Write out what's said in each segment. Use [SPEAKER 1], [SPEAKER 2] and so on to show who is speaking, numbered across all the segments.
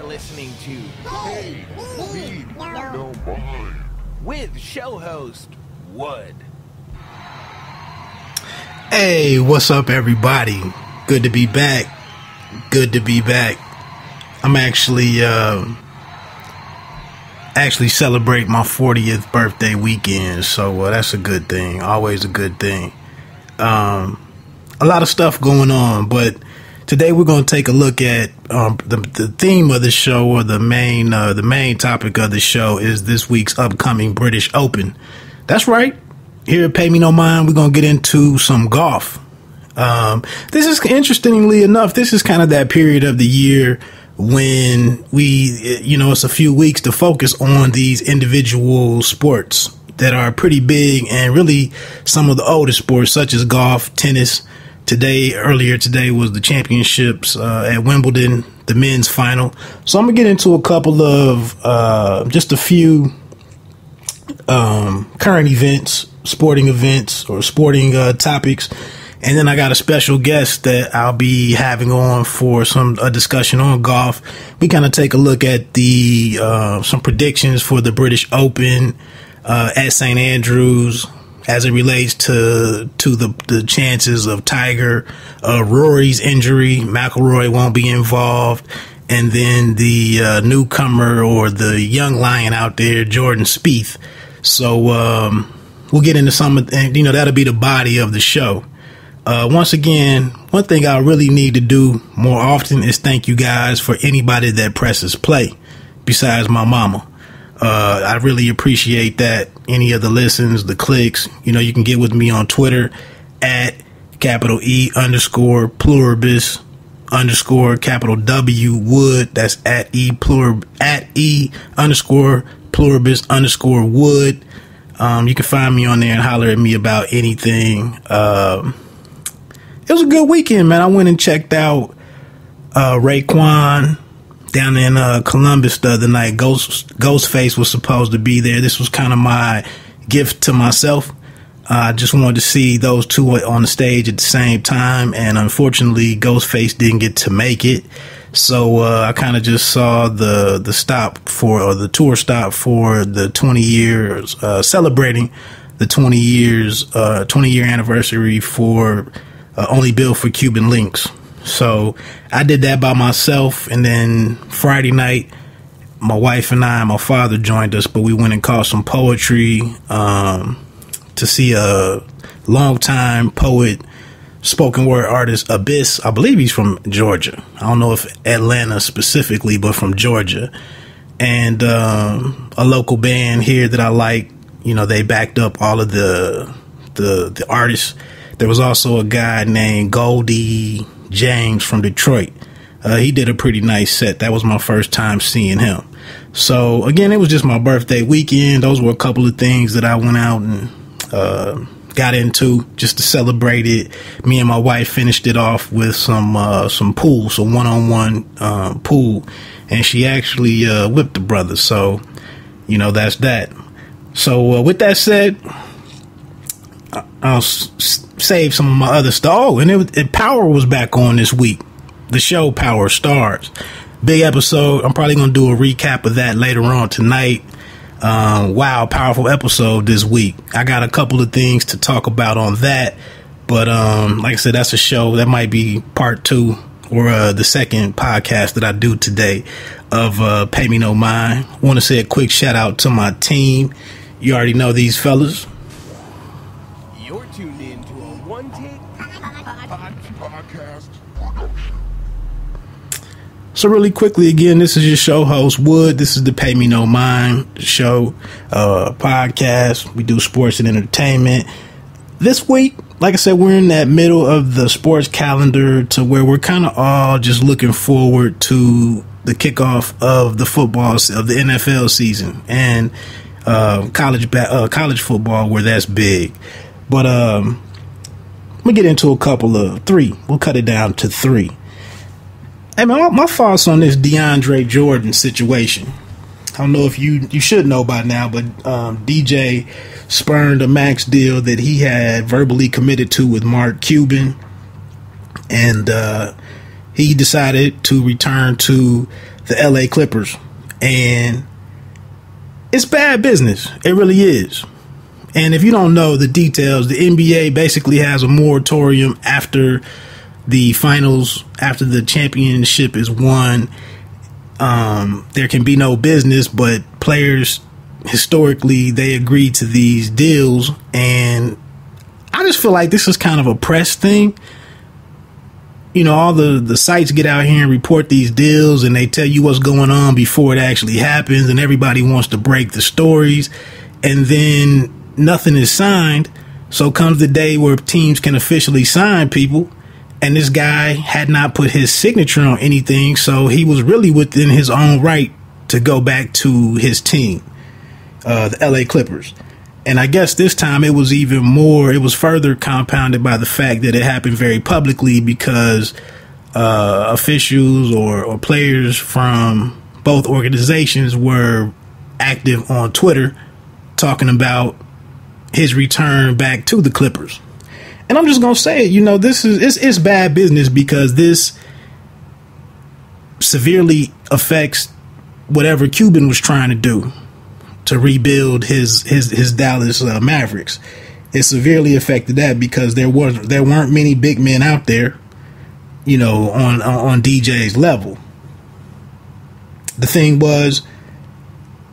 [SPEAKER 1] Listening to Hey, Speed, No Mind with show host Wood.
[SPEAKER 2] Hey, what's up, everybody? Good to be back. Good to be back. I'm actually celebrate my 40th birthday weekend, so that's a good thing. Always a good thing. A lot of stuff going on, but today we're going to take a look at the theme of the show, or the main topic of the show is this week's upcoming British Open. That's right. Here at Pay Me No Mind, we're going to get into some golf. This is, interestingly enough, this is kind of that period of the year when it's a few weeks to focus on these individual sports that are pretty big, and really some of the older sports such as golf, tennis. Earlier today was the championships at Wimbledon, the men's final. So I'm gonna get into a couple of just a few current events, sporting topics, and then I got a special guest that I'll be having on for a discussion on golf. We kind of take a look at the some predictions for the British Open at St. Andrews, as it relates to the chances of Tiger, Rory's injury. McIlroy won't be involved. And then the newcomer, or the young lion out there, Jordan Spieth. So we'll get into some of, and that'll be the body of the show. Once again, one thing I really need to do more often is thank you guys for anybody that presses play besides my mama. I really appreciate that. Any of the listens, the clicks, you can get with me on Twitter at @E_pluribus _W Wood. That's at E_pluribus Wood. You can find me on there and holler at me about anything. It was a good weekend, man. I went and checked out Raekwon down in Columbus the other night. Ghostface was supposed to be there. This was kind of my gift to myself. I just wanted to see those two on the stage at the same time, and unfortunately Ghostface didn't get to make it. So I kind of just saw the tour stop for the 20 years, celebrating the 20 year anniversary for Only Built for Cuban Links. So I did that by myself, and then Friday night, my wife and my father joined us, but we went and caught some poetry to see a longtime poet, spoken word artist, Abyss. I believe he's from Georgia. I don't know if Atlanta specifically, but from Georgia. And a local band here that I like. They backed up all of the artists. There was also a guy named Goldie James from Detroit. He did a pretty nice set. That was my first time seeing him. So again, it was just my birthday weekend. Those were a couple of things that I went out and got into just to celebrate it. Me and my wife finished it off with some pool, some one-on-one pool, and she actually whipped the brother. So that's that. So with that said, I'll save some of my other stuff. Oh, and Power was back on this week. The show Power Stars. Big episode. I'm probably going to do a recap of that later on tonight. Wow, powerful episode this week. I got a couple of things to talk about on that. But like I said, that's a show. That might be part 2 or the second podcast that I do today of Pay Me No Mind. I want to say a quick shout out to my team. You already know these fellas.
[SPEAKER 1] You're tuned in to a one-take podcast.
[SPEAKER 2] So really quickly, again, this is your show host, Wood. This is the Pay Me No Mind show, podcast. We do sports and entertainment. This week, like I said, we're in that middle of the sports calendar to where we're kind of all just looking forward to the kickoff of the NFL season. And college football where that's big. But let me get into a couple of three. We'll cut it down to three. Hey man, my thoughts on this DeAndre Jordan situation. I don't know if you should know by now, but DJ spurned a max deal that he had verbally committed to with Mark Cuban, and he decided to return to the LA Clippers. And it's bad business. It really is. And if you don't know the details, the NBA basically has a moratorium after the finals, after the championship is won. There can be no business, but players historically they agree to these deals, and I just feel like this is kind of a press thing. You know, all the sites get out here and report these deals, and they tell you what's going on before it actually happens, and everybody wants to break the stories, and then nothing is signed. So comes the day where teams can officially sign people, and this guy had not put his signature on anything, so he was really within his own right to go back to his team, the LA Clippers. And I guess this time it was even more, it was further compounded by the fact that it happened very publicly because officials or players from both organizations were active on Twitter talking about his return back to the Clippers. And I'm just going to say it, you know, it's bad business because this severely affects whatever Cuban was trying to do to rebuild his Dallas Mavericks. It severely affected that because there weren't many big men out there, you know, on DJ's level. The thing was,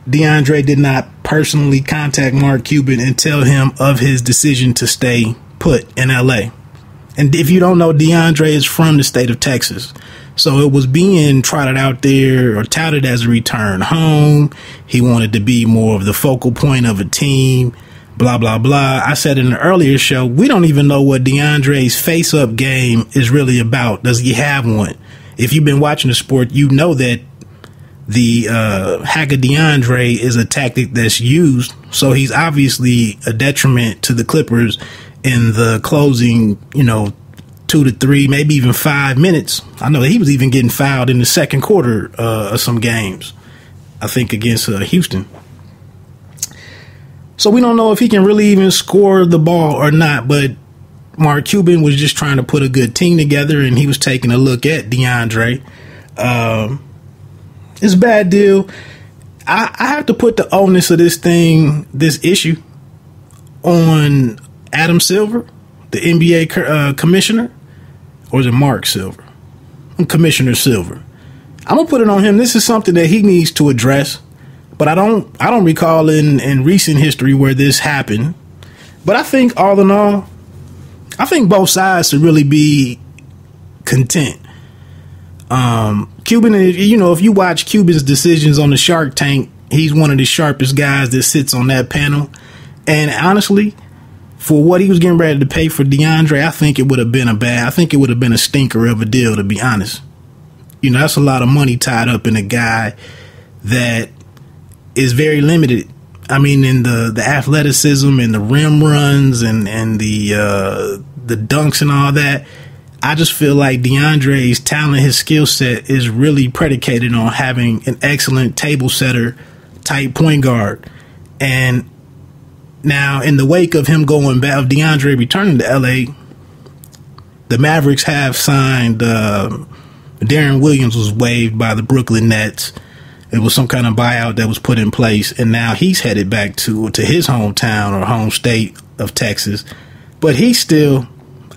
[SPEAKER 2] DeAndre did not personally contact Mark Cuban and tell him of his decision to stay put in LA. And if you don't know, DeAndre is from the state of Texas. So it was being trotted out there or touted as a return home. He wanted to be more of the focal point of a team, blah, blah, blah. I said in an earlier show, we don't even know what DeAndre's face-up game is really about. Does he have one? If you've been watching the sport, you know that the hack of DeAndre is a tactic that's used. So he's obviously a detriment to the Clippers in the closing, 2 to 3, maybe even 5 minutes. I know he was even getting fouled in the second quarter of some games, I think against Houston. So we don't know if he can really even score the ball or not, but Mark Cuban was just trying to put a good team together, and he was taking a look at DeAndre. It's a bad deal. I have to put the onus of this issue on Adam Silver, the NBA commissioner, or is it Mark Silver? Commissioner Silver. I'm gonna put it on him. This is something that he needs to address, but I don't recall in recent history where this happened. But I think all in all, I think both sides should really be content. Cuban, if you watch Cuban's decisions on the Shark Tank, he's one of the sharpest guys that sits on that panel. And honestly, for what he was getting ready to pay for DeAndre, I think it would have been a stinker of a deal, to be honest. That's a lot of money tied up in a guy that is very limited. I mean, in the athleticism and the rim runs and the dunks and all that. I just feel like DeAndre's talent, his skill set is really predicated on having an excellent table setter type point guard. And now, in the wake of him going back, of DeAndre returning to LA, the Mavericks have signed Darren Williams was waived by the Brooklyn Nets. It was some kind of buyout that was put in place, and now he's headed back to his hometown or home state of Texas. But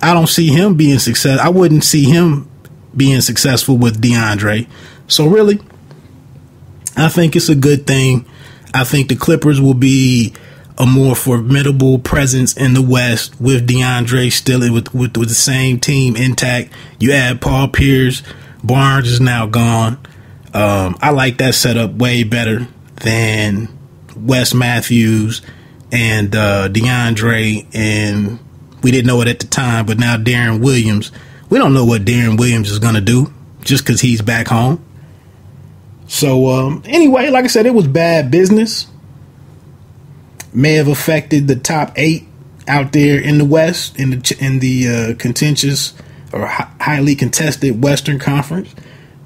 [SPEAKER 2] I don't see him being successful. I wouldn't see him being successful with DeAndre. So really, I think it's a good thing. I think the Clippers will be a more formidable presence in the West with DeAndre still with the same team intact. You add Paul Pierce, Barnes is now gone. I like that setup way better than Wes Matthews and DeAndre, and we didn't know it at the time, but now Darren Williams. We don't know what Darren Williams is going to do just because he's back home. So anyway, like I said, it was bad business. may have affected the top 8 out there in the West, in the contentious or highly contested Western Conference.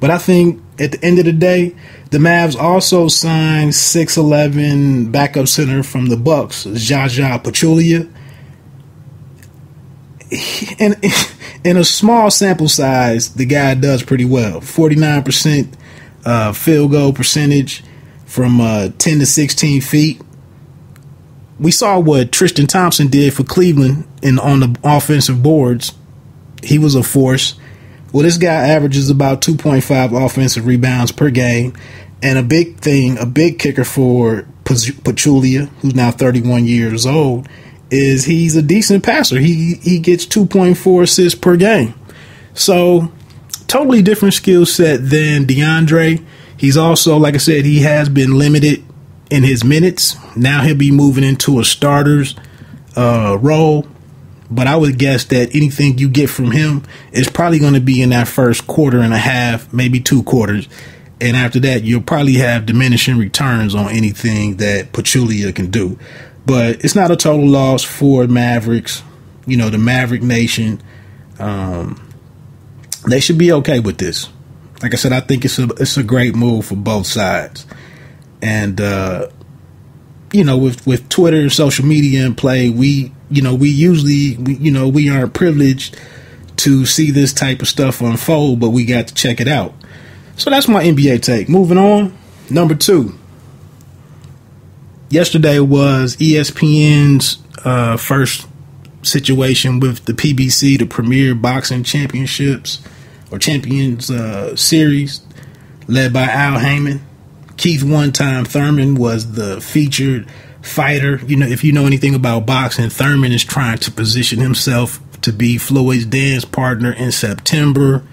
[SPEAKER 2] But I think at the end of the day, the Mavs also signed 6'11" backup center from the Bucks, Zaza Pachulia. And in a small sample size, the guy does pretty well. 49% field goal percentage from 10 to 16 feet. We saw what Tristan Thompson did for Cleveland on the offensive boards. He was a force. Well, this guy averages about 2.5 offensive rebounds per game. And a big kicker for Pachulia, who's now 31 years old, is he's a decent passer. He gets 2.4 assists per game. So, totally different skill set than DeAndre. He's also, like I said, he has been limited in his minutes. Now he'll be moving into a starter's role. But I would guess that anything you get from him is probably going to be in that first quarter and a half, maybe 2 quarters. And after that, you'll probably have diminishing returns on anything that Pachulia can do. But it's not a total loss for Mavericks. You know, the Maverick Nation, they should be okay with this. Like I said, I think it's a great move for both sides. And, you know, with Twitter, social media in play, we aren't privileged to see this type of stuff unfold, but we got to check it out. So that's my NBA take. Moving on, number 2. Yesterday was ESPN's first situation with the PBC, the Premier Boxing Championships or Champions Series, led by Al Heyman. Keith Thurman was the featured fighter. You know, if you know anything about boxing, Thurman is trying to position himself to be Floyd's dance partner in September.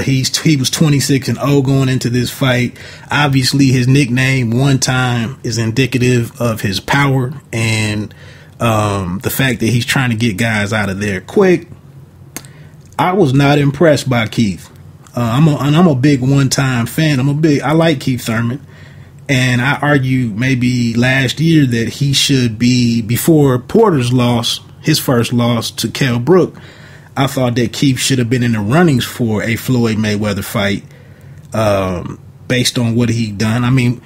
[SPEAKER 2] He was 26-0 going into this fight. Obviously, his nickname One Time is indicative of his power and the fact that he's trying to get guys out of there quick. I was not impressed by Keith. I'm a big One Time fan. I like Keith Thurman. And I argue maybe last year that he should be, before Porter's loss, his first loss to Kell Brook, I thought that Keith should have been in the runnings for a Floyd Mayweather fight based on what he'd done. I mean,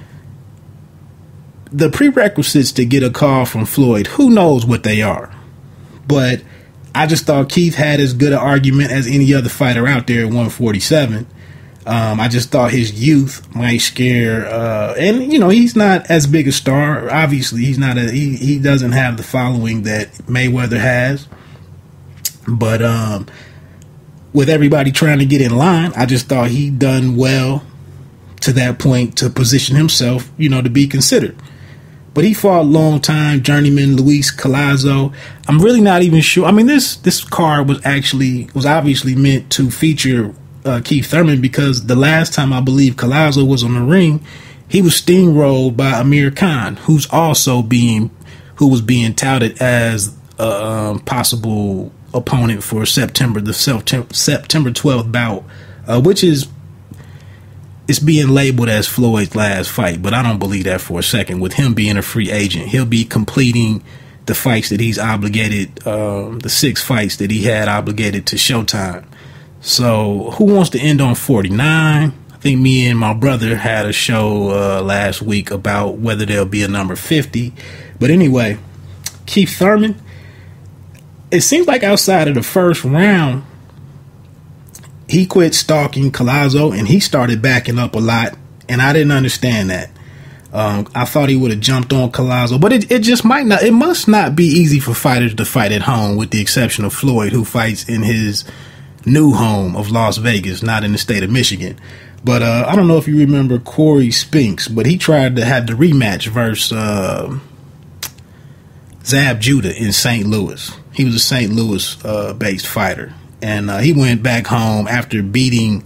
[SPEAKER 2] the prerequisites to get a call from Floyd, who knows what they are. But I just thought Keith had as good an argument as any other fighter out there at 147. I just thought his youth might scare, and you know, he's not as big a star. Obviously, he doesn't have the following that Mayweather has. But with everybody trying to get in line, I just thought he'd done well to that point to position himself, you know, to be considered. But he fought longtime journeyman Luis Collazo. I'm really not even sure. I mean, this card was obviously meant to feature Keith Thurman, because the last time I believe Collazo was on the ring, he was steamrolled by Amir Khan, who was being touted as a possible opponent for September 12th bout, which is, it's being labeled as Floyd's last fight, but I don't believe that for a second. With him being a free agent, he'll be completing the fights that he's obligated, the 6 fights that he had obligated to Showtime. So who wants to end on 49? I think me and my brother had a show last week about whether there'll be a number 50. But anyway, Keith Thurman, it seems like outside of the first round, he quit stalking Collazo and he started backing up a lot. And I didn't understand that. I thought he would have jumped on Collazo, but it must not be easy for fighters to fight at home, with the exception of Floyd, who fights in his new home of Las Vegas, not in the state of Michigan. But I don't know if you remember Corey Spinks, but he tried to have the rematch versus Zab Judah in St. Louis. He was a St. Louis based fighter, and he went back home after getting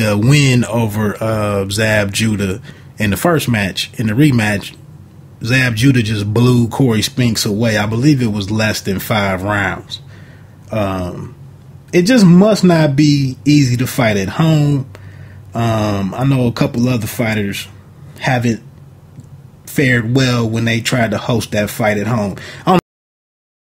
[SPEAKER 2] a win over Zab Judah in the first match. In the rematch, Zab Judah just blew Corey Spinks away. I believe it was less than 5 rounds. It just must not be easy to fight at home. I know a couple other fighters haven't fared well when they tried to host that fight at home. I don't